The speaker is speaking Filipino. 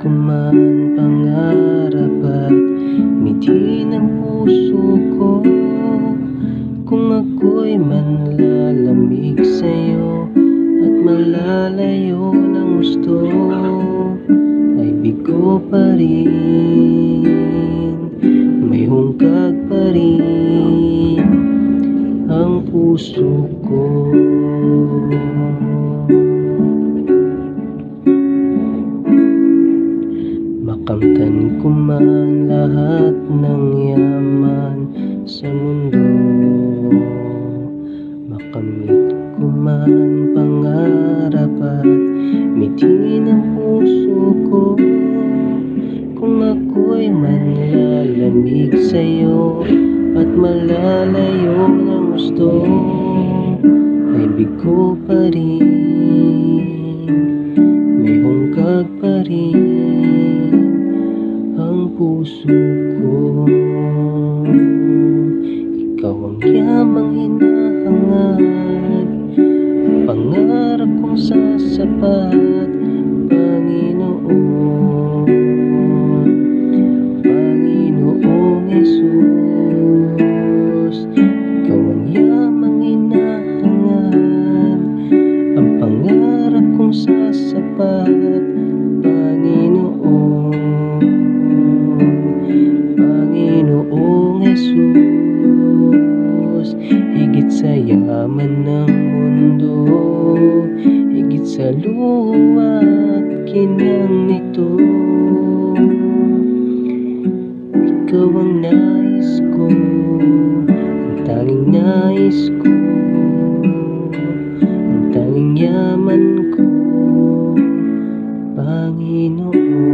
ko man pangarap at mithi ng puso ko. Kung ako'y manlalamig sa'yo at malalayo ng gusto, ay bigo pa rin, may hungkag pa rin ang puso ko. Makamtan ko man lahat ng yaman sa mundo, makamit ko man pangarap at mithi ng puso ko. Kung ako'y manlalamig sa'yo at malalayo ng gusto, ay bigo pa rin, may hungkag pa rin ang puso ko. Ikaw ang yamang hinahangad, pangarap kong sasapat, Panginoon, Panginoong Jesus. Ikaw ang yamang hinahangad, ang pangarap kong sasapat, Panginoon, Panginoong Jesus. Higit sa yaman ng mundo, higit sa luha at kinang nito, ikaw ang nais ko, ang tanging nais ko, ang tanging yaman ko, Panginoon.